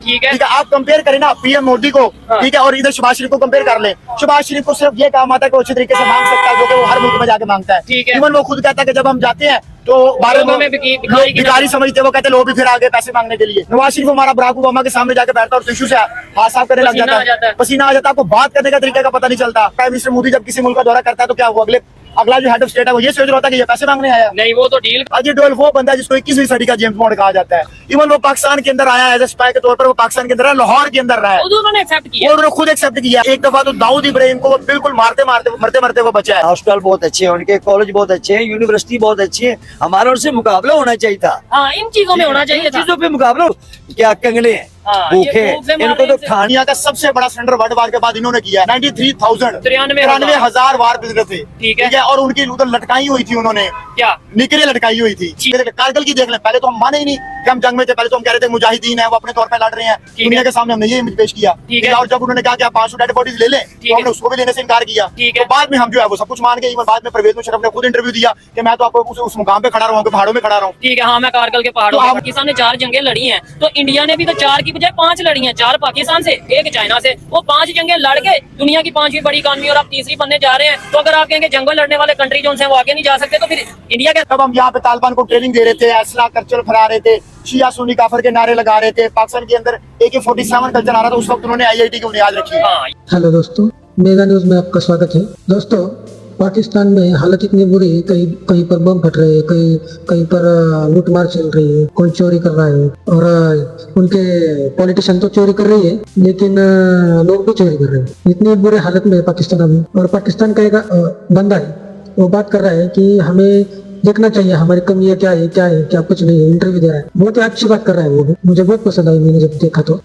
ठीक है। आप कंपेयर करें ना पीएम मोदी को, ठीक है, और इधर शहबाज शरीफ को कंपेयर कर ले। शहबाज शरीफ को सिर्फ ये काम आता है कि अच्छी तरीके से मांग सकता है, जो कि वो हर मुल्क में जाके मांगता है। ठीक है। इवन वो खुद कहता है कि जब हम जाते हैं तो लोगों में भिखारी समझते, वो कहते लोग भी फिर आगे पैसे मांगने के लिए। नवाज शरीफ हमारा बराक ओबामा के सामने जाके बैठता है और टिश्यू से हाथ साफ करने लग जाता है, पसीना आ जाता है, आपको बात करने का तरीका का पता नहीं चलता। प्राइम मिनिस्टर मोदी जब किसी मुल्क का दौरा करता है तो क्या हुआ, अगला जो हेड ऑफ स्टेट है वो ये सोच रहा था कि ये पैसे मांगने आया नहीं, वो तो डील। अजय डोल वो बंदा है जिसको 21वीं सदी का जेम्स बॉन्ड कहा जाता है। इवन वो पाकिस्तान के अंदर आया एज ए स्पाई के तौर पर, वो पाकिस्तान के अंदर है, लाहौर के अंदर रहा है, उन्होंने एक्सेप्ट किया, उन्होंने खुद एक्सेप्ट किया। एक दफा तो दाऊद इब्राहिम को वो बिल्कुल मरते मरते वो बचा है। हॉस्पिटल बहुत अच्छे हैं, उनके कॉलेज बहुत अच्छे हैं, यूनिवर्सिटी बहुत अच्छी है। हमारा उनसे मुकाबला होना चाहिए था। हाँ, इन चीजों में होना चाहिए, चीजों पे मुकाबला। क्या कंगले हैं, भूखे हैं, इनको तो दुनिया का सबसे बड़ा सिलेंडर वर्ल्ड वार के बाद इन्होंने किया 93,000 वार बिजनेस थे, ठीक है, और उनकी उधर लटकाई हुई थी, उन्होंने क्या निकले लटकाई हुई थी। कारगिल की देख लें, पहले तो हम माने ही नहीं कि हम जंग में थे, पहले तो हम कह रहे थे मुजाहिदीन है, वो अपने तौर पर लड़ रहे हैं, दुनिया के सामने हमने ये इमेज पेश किया, ठीक है। और जब उन्होंने कहा कि आप 500 डेड बॉडीज ले लें, तो हमने उसको भी लेने से इनकार किया। तो बाद में हम जो है वो सब कुछ मान गए। बाद में परवेज मुशर्रफ ने खुद इंटरव्यू दिया कि मैं तो आपको उस मुकाम पे खड़ा रहा हूँ, पहाड़ों में खड़ा रहा हूँ, ठीक है। हाँ, मैं कारगिल के पहाड़ों में। पाकिस्तान ने 4 जंगें लड़ी हैं, तो इंडिया ने भी तो 4 की बजाय 5 लड़ी हैं। 4 पाकिस्तान से, 1 चाइना से, वो 5 जंगें लड़ के दुनिया की 5वीं बड़ी इकॉनमी और आप तीसरी बनने जा रहे हैं। तो अगर आप कहेंगे जंगल लड़ने वाले कंट्री जो वो आगे नहीं जा सकते, तो फिर इंडिया के तब हम यहाँ पे तालिबान को ट्रेनिंग दे रहे थे, असला कल्चर फैला रहे थे, शिया सुन्नी काफर के नारे लगा रहे थे, पाकिस्तान के अंदर AK-47 कल्चर आ रहा था, उस वक्त उन्होंने IIT की बुनियाद रखी। हेलो दोस्तों, मेगा न्यूज में आपका स्वागत है। दोस्तों, पाकिस्तान में हालत इतनी बुरी, कहीं पर बम फट रहे हैं, कहीं पर लूटमार चल रही है, कोई चोरी कर रहा है, और उनके पॉलिटिशियन तो चोरी कर रही है, लेकिन लोग भी चोरी कर रहे हैं। इतनी बुरे हालत में है पाकिस्तान अभी। और पाकिस्तान का एक बंदा है, वो बात कर रहा है कि हमें देखना चाहिए हमारी कमियां क्या है, क्या कुछ नहीं है। इंटरव्यू दे रहा है, बहुत ही अच्छी बात कर रहा है वो भी, मुझे बहुत पसंद आई मैंने जब देखा तो।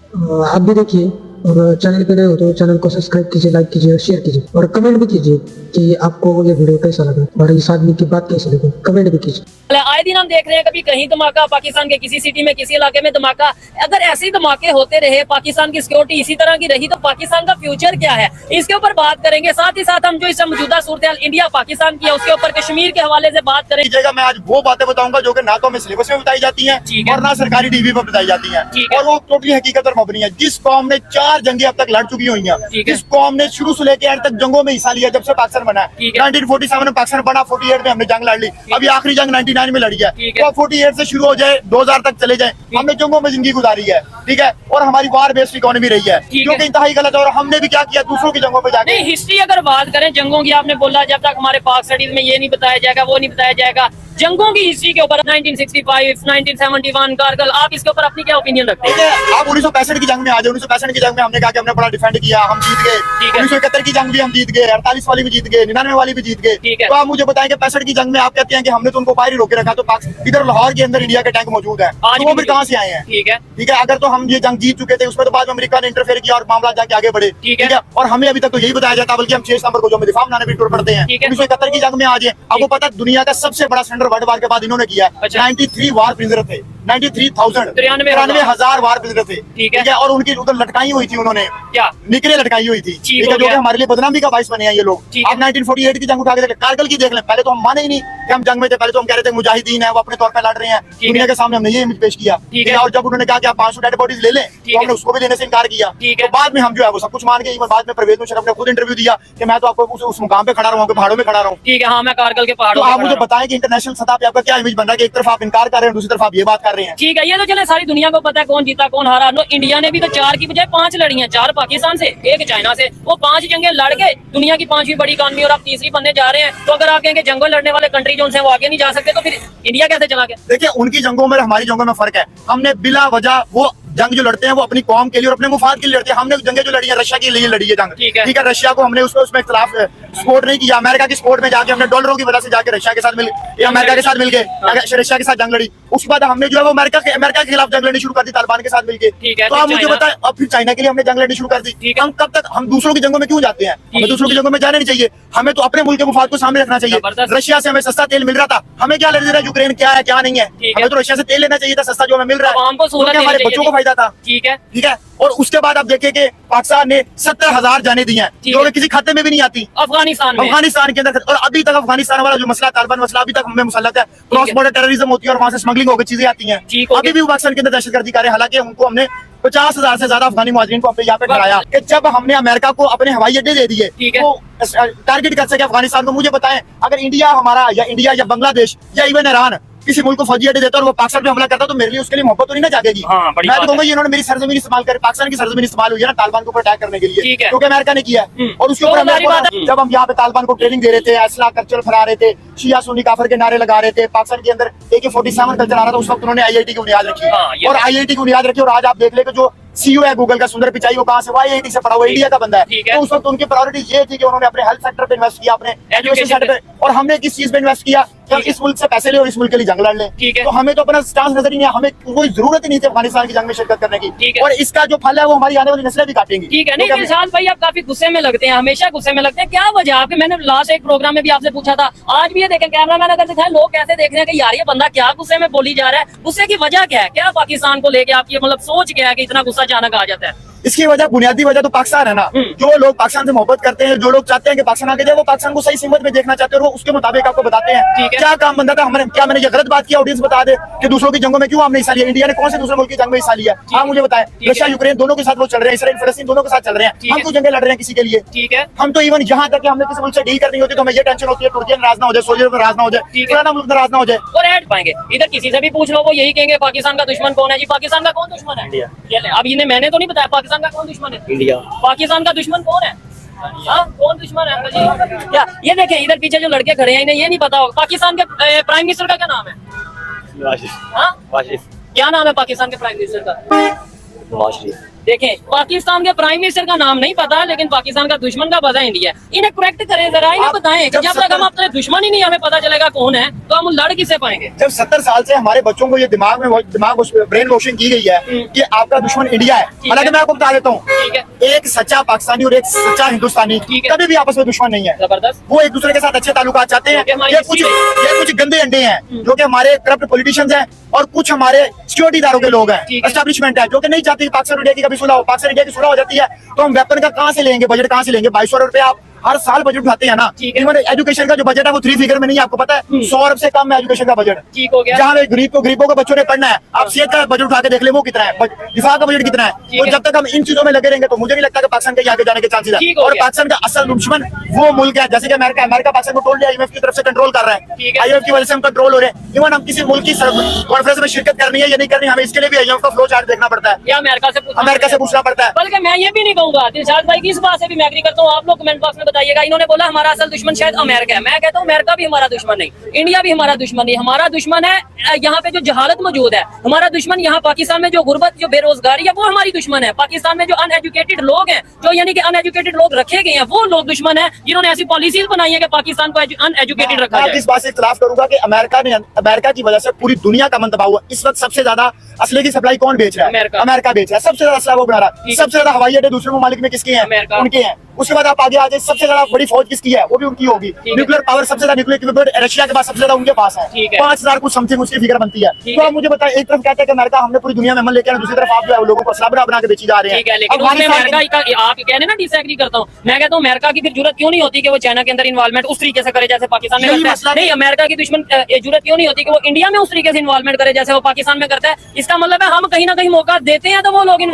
आप भी देखिए, और चैनल पे नए हो तो चैनल को सब्सक्राइब कीजिए, लाइक कीजिए और शेयर कीजिए, और कमेंट भी कीजिए कि आपको ये वीडियो कैसा लगा और इस आदमी की बात कैसी लगी, कमेंट भी कीजिए। आए दिन हम देख रहे हैं कभी कहीं धमाका, पाकिस्तान के किसी सिटी में, किसी इलाके में धमाका। अगर ऐसे ही धमाके होते रहे, पाकिस्तान की सिक्योरिटी इसी तरह की रही, तो पाकिस्तान का फ्यूचर क्या है, इसके ऊपर बात करेंगे। साथ ही साथ हम जो इस मौजूदा सूरत इंडिया पाकिस्तान की है, उसके ऊपर कश्मीर के हवाले से बात करेंगे। मैं आज वो बातें बताऊंगा जो कि ना तो हमें सिलेबस में बताई जाती हैं और ना सरकारी टीवी पर बताई जाती हैं, और वो टोटली हकीकत और मबनी है। जिस कौम ने 4 जंगें अब तक लड़ चुकी हुई हैं, जिस कौम ने शुरू से लेकर एंड तक जंगों में हिस्सा लिया जब से पाकिस्तान बना है। 1947 में पाकिस्तान बना, 48 में हमने जंग लड़ ली, अभी आखिरी जंग 99 में लड़ी है। तो 48 से शुरू हो जाए 2000 तक चले जाए, हमने जंगों में जिंदगी गुजारी है, ठीक है, और हमारी वार बेस्ड इकोनॉमी रही है, जो कि इंतहाई गलत है। और हमने भी क्या किया, दूसरों की जंगों में जाके। नहीं, हिस्ट्री अगर बात करें जंगों की, आपने बोला जब तक हमारे पाक स्टडीज में ये नहीं बताया जाएगा, वो नहीं बताया जाएगा, जंगों की हिस्ट्री के ऊपर 1965, 1971 कारगिल, आप इसके ऊपर अपनी क्या ओपिनियन रखते हैं? आप 1965 की जंग में आ जाए। 1965 की जंग में हमने कहा कि हमने बड़ा डिफेंड किया, हम जीत गए। 1971 की जंग भी हम जीत गए, 48 वाली भी जीत गए, 99 वाली भी जीत गए। तो आप मुझे बताएं कि 65 की जंग में आप कहते हैं कि हमने तो उनको बाहर ही रोके रखा, तो इधर लाहौर के अंदर इंडिया के टैंक मौजूद है, तो वो फिर कहाँ से आए हैं? ठीक है, अगर तो हम ये जंग जीत चुके थे, उसमें तो बाद में अमेरिका ने इंटरफेयर किया और मामला जाके आगे बढ़े, ठीक है, और हमें अभी तक तो यही बताया जाता, बल्कि हम 6 सितंबर को जो दिफा बनाने भी टूर पड़ते हैं। 1971 की जंग में आ जाए, आपको पता दुनिया का सबसे बड़ा सिलेंडर वर्ल्ड वार के बाद इन्होंने किया। 93 वार प्रिजनर थे, 93,000 वार प्रिजनर थे, ठीक है, और उनकी उधर लटकाई हुई थी, उन्होंने क्या निकले लटकाई हुई थी, ठीक है, जो कि हमारे लिए बदनामी का बाइस बने हैं ये लोग। आप 1948 की जंग उठा के देख लें, कारगिल की देख लें, पहले तो हम माने ही नहीं कि हम जंग में थे, पहले तो हम कह रहे थे मुजाहिदीन है, वो अपने तौर पर लड़ रहे हैं, दुनिया के सामने हमने ये इमेज पेश किया, ठीक है, और जब उन्होंने कहा कि आप 500 डेड बॉडीज ले लें, तो हमने उसको भी लेने से इनकार किया। तो बाद में हम जो है वो सब कुछ मान गए। बाद में परवेज मुशर्रफ ने खुद इंटरव्यू दिया कि मैं तो आपको उस मुकाम पे खड़ा रहा हूँ, पहाड़ों में खड़ा रहा हूँ, ठीक है। हाँ, मैं कारगिल के पहाड़ों। तो आप मुझे बताएं कि इंटरनेशनल सतह पे आपका क्या इमेज बन रहा है कि एक तरफ आप इनकार कर रहे हैं, दूसरी तरफ आप ये बात कर रहे हैं? ठीक है, ये तो चले सारी दुनिया को पता है कौन जीता कौन हारा। नो, इंडिया ने भी तो 4 की बजाय 5 लड़ी हैं, 4 पाकिस्तान से, 1 चाइना से, वो 5 जंगें लड़ के दुनिया की 5वीं बड़ी इकॉनमी और आप तीसरी बनने जा रहे हैं। तो अगर आप कहेंगे जंगल लड़ने वाले कंट्री जो वो आगे नहीं जा सकते, तो फिर इंडिया कैसे चला गया? देखिए, उनकी जंगों में हमारी जंगों में फर्क है। हमने बिला वजह वो जंग जो लड़ते हैं वो अपनी कौम के लिए और अपने मुफाद के लिए लड़ते हैं। हमने जंगें जो लड़ी है रशिया के लिए लड़ी है जंग, ठीक है, रशिया को हमने उसमें इख्तिलाफ सपोर्ट नहीं किया। अमेरिका की सपोर्ट में जाके हमने डॉलरों की वजह से जाके रशिया के साथ अमेरिका के साथ मिलके रशिया के साथ जंग लड़ी। उसके बाद हमने जो है वो अमेरिका के खिलाफ जंग लड़नी शुरू कर दी तालिबान के साथ मिलके। तो आप मुझे बताएं, अब फिर चाइना के लिए हमने जंग लड़नी शुरू कर दी। हम कब तक हम दूसरों की जंगों में क्यों जाते हैं? हमें दूसरों की जंगों में जाना नहीं चाहिए, हमें तो अपने मुल्क के मुफाद को सामने रखना चाहिए। रशिया से हमें सस्ता तेल मिल रहा था, हमें क्या लड़ रहा है यूक्रेन क्या है क्या नहीं है, हमें तो रशिया से तेल लेना चाहिए था सस्ता जो हमें मिल रहा है, हमारे बच्चों को फायदा था, ठीक है। और उसके बाद आप देखें कि पाकिस्तान ने 70,000 जाने दी हैं जो कि किसी खाते में भी नहीं आती अफगानिस्तान में। अफगानिस्तान के अंदर। और अभी तक अफगानिस्तान वाला जो मसला, तालिबान मसला अभी तक हमें मुसल्लत है। क्रॉस बॉर्डर टेररिज्म होती है और वहां से स्मगलिंग होकर चीजें आती हैं। अभी भी पाकिस्तान के अंदर दहशतगर्दी कार्य, हालांकि उनको हमने 50,000 से ज्यादा अफगानी मुहाजिरीन को अपने यहाँ पे ठहराया कि जब हमने अमेरिका को अपने हवाई अड्डे दे दिए तो टारगेट कर सके अफगानिस्तान को। मुझे बताएं, अगर इंडिया हमारा या इंडिया या बांग्लादेश या इवन ईरान किसी मुल्क को फौजी अड्डे देता और वो पाकिस्तान पे हमला करता तो मेरे लिए उसके लिए मोहब्बत तो नहीं ना जागेगी। मैं तो कहूंगा इन्होंने मेरी सरजमीन इस्तेमाल कर, पाकिस्तान की सरजमीन इस्तेमाल हुई है ना तालिबान के ऊपर अटैक करने के लिए, क्योंकि अमेरिका ने किया है। और उसके ऊपर जब हम यहाँ पे तालिबान को ट्रेनिंग दे रहे थे, असला कल्चर फैला रहे थे, शिया सुन्नी काफिर के नारे लगा रहे थे, पाकिस्तान के अंदर AK-47 कल्चर आ रहा था, उस वक्त उन्होंने IIT की बुनियाद रखी और IIT की बुनियाद रखी। और आज आप देख ले जो CEO है गूगल का, सुंदर पिचाई, वो कहाँ से, वो IIT से पढ़ा हुआ, इंडिया का बंदा है। तो उस वक्त उनकी प्रायोरिटी ये थी कि उन्होंने अपने हेल्थ सेक्टर पे इन्वेस्ट किया, अपने एजुकेशन सेक्टर पे। और हमने किस चीज पे इन्वेस्ट किया कि इस मुल्क से पैसे ले और इस मुल्क के लिए जंग लड़ लें। तो हमें तो अपना स्टांस नजर ही नहीं है, हमें कोई जरूरत ही नहीं थी अफगानिस्तान की जंग में शिरकत करने की। और इसका जो फल है वो हमारी आने वाली नस्लें भी काटेंगी। ठीक है। नहीं इरशाद भाई, आप काफी गुस्से में लगते हैं, हमेशा गुस्से में लगते हैं, क्या वजह? आपके मैंने लास्ट एक प्रोग्राम में भी आपसे पूछा था, आज भी ये देखें कैमरामैन अगर दिखाए, लोग कैसे देख रहे हैं कि यार ये बंदा क्या गुस्से में बोली जा रहा है। गुस्से की वजह क्या है? क्या पाकिस्तान को लेके आपकी मतलब सोच क्या है कि इतना गुस्सा अचानक आ जाता है? इसकी वजह, बुनियादी वजह तो पाकिस्तान है ना। जो लोग पाकिस्तान से मोहब्बत करते हैं, जो लोग चाहते हैं कि पाकिस्तान आगे जाए, वो पाकिस्तान को सही सीमत में देखना चाहते हैं और वो उसके मुताबिक आपको बताते हैं क्या काम बनता था। हमारे क्या मैंने ये गलत बात किया? ऑडियंस बता दे कि दूसरों की जंगों में क्यों हमने हिस्सा लिया, इंडिया ने कौन से दूसरे मुल्क की जंग में हिस्सा लिया? आप मुझे बताएं। रशिया यूक्रेन दोनों के साथ वो चल रहे हैं, इसराइल फलस्तीन दोनों के साथ चल रहे हैं, हम तो जंगे लड़ रहे हैं किसी के लिए। ठीक है। हम तो इवन यहाँ तक कि हमने किसी मुल्क से डील करनी होती तो हमें ये टेंशन होती है तुर्की नाराज ना हो जाए, सऊदी नाराज ना हो जाए, पुराना मुल्क नाराज ना हो जाए। और ऐड पाएंगे इधर किसी से भी पूछ लो, वो यही कहेंगे पाकिस्तान का दुश्मन कौन है जी? पाकिस्तान का कौन दुश्मन है? इंडिया। अब इन्हें मैंने तो नहीं बताया पाकिस्तान का कौन दुश्मन है। इंडिया। पाकिस्तान का दुश्मन कौन है? हाँ, कौन दुश्मन है जी? क्या ये देखें, इधर पीछे जो लड़के खड़े हैं इन्हें ये नहीं पता होगा पाकिस्तान के प्राइम मिनिस्टर का क्या नाम है? क्या नाम है पाकिस्तान के प्राइम मिनिस्टर का? देखें, पाकिस्तान के प्राइम मिनिस्टर का नाम नहीं पता, लेकिन पाकिस्तान का दुश्मन का पता इंडिया है। इन्हें करेक्ट करें जरा, इन्हें बताएं कि जब तक हम अपने दुश्मन ही नहीं हमें पता चलेगा कौन है तो हम लड़ किसे पाएंगे। जब 70 साल से हमारे बच्चों को ये दिमाग ब्रेन वॉशिंग की गई है कि आपका दुश्मन इंडिया है। हालांकि मैं आपको बता देता हूँ, एक सच्चा पाकिस्तानी और एक सच्चा हिंदुस्तानी कभी भी आपस में दुश्मन नहीं है। जबरदस्त। वो एक दूसरे के साथ अच्छे ताल्लुकात चाहते हैं। ये कुछ गंदे अंडे हैं जो कि हमारे करप्ट पॉलिटिशियंस हैं और कुछ हमारे सिक्योरिटी दारों के लोग हैं, एस्टैब्लिशमेंट है, जो कि नहीं चाहती पाकिस्तान इंडिया की कभी सुलह हो। पाकिस्तान इंडिया की सुलह हो जाती है तो हम वेपन का कहाँ से लेंगे, बजट कहाँ से लेंगे? 2200 रुपए आप हर साल बजट उठाते हैं ना। इवन एजुकेशन का जो बजट है वो 3 फिगर में नहीं है, आपको पता है 100 अरब से कम है एजुकेशन का बजट। ठीक हो गया। जहाँ गरीबों के बच्चों ने पढ़ना है, आप सेहत का बजट उठा के देख ले वो कितना है, दिफा का बजट कितना है। तो जब तक हम इन चीजों में लगे रहेंगे तो मुझे नहीं लगता कि पाकिस्तान के आगे जाने के चांसेस है। और पाकिस्तान का असल दुश्मन वो मुल्क है, जैसे कि अमेरिका पाकिस्तान को टोल दिया, IMF की तरफ से कंट्रोल कर रहा है, IMF की वजह से हम कंट्रोल हो रहे हैं। इवन हम किसी मुल्क की कॉन्फ्रेंस में शिरकत करनी है या नहीं करनी, हमें इसके लिए भी IMF का फ्लो चार्ट देखना पड़ता है या अमेरिका से पूछना पड़ता है। बल्कि मैं ये भी नहीं कहूंगा, दिलशाद भाई की इस बात से भी मैं एग्री करता हूँ, आप लोग कमेंट बॉक्स में बताइएगा। इन्होंने बोला हमारा असल दुश्मन शायद अमेरिका है, मैं कहता हूँ अमेरिका भी हमारा दुश्मन नहीं, इंडिया भी हमारा दुश्मन नहीं। हमारा दुश्मन है यहाँ पे जो जहालत मौजूद है, हमारा दुश्मन यहाँ पाकिस्तान में जो गुर्बत, जो बेरोजगारी है, वो हमारी दुश्मन है। पाकिस्तान में जो अनएजुकेटेड लोग हैं, जो यानी कि अनएजुकेटेड लोग रखे गए हैं, वो लोग दुश्मन है जिन्होंने ऐसी पॉलिसीज बनाई है कि पाकिस्तान को अनएजुकेटेड रखा जाए। इस बात से इख्तिलाफ करूंगा कि अमेरिका की वजह से पूरी दुनिया का मन दबा हुआ। इस वक्त सबसे ज्यादा असले की सप्लाई कौन बेच रहा है? अमेरिका बेच रहा है। सबसे ज्यादा असला वो बना रहा है। सबसे ज्यादा हवाई अड्डे दूसरे ममालिक में किसके हैं? उनके हैं। उसके बाद आप आगे आ जाए, सबसे ज्यादा बड़ी फौज किसकी है? वो भी उनकी होगी। न्यूक्लियर पावर सबसे ज्यादा, न्यूक्लियर इक्विपमेंट रशिया के पास सबसे ज्यादा उनके पास है। 5000 कुछ समथिंग उसकी फिगर बनती है। तो आप मुझे बताएं, एक तरफ कहते हैं कि अमेरिका हमने पूरी दुनिया में अमल लेके आना, दूसरी तरफ आप जो है लोगों को असला बना के बेची जा रहे हैं। लेकिन उसमें अमेरिका का आप कहने ना डिसएग्री करता हूँ, मैं कहता हूँ अमेरिका की फिर जरूरत क्यों नहीं होती कि वो चाइना के अंदर इन्वॉल्वमेंट उस तरीके से करे जैसे पाकिस्तान में करता है। नहीं, अमेरिका की दुश्मन जरूरत क्यों नहीं होती कि वो इंडिया में उस तरीके से इन्वॉल्वमेंट करे जैसे वो पाकिस्तान में करता है। इसका मतलब है हम कहीं ना कहीं मौका देते हैं तो वो लोग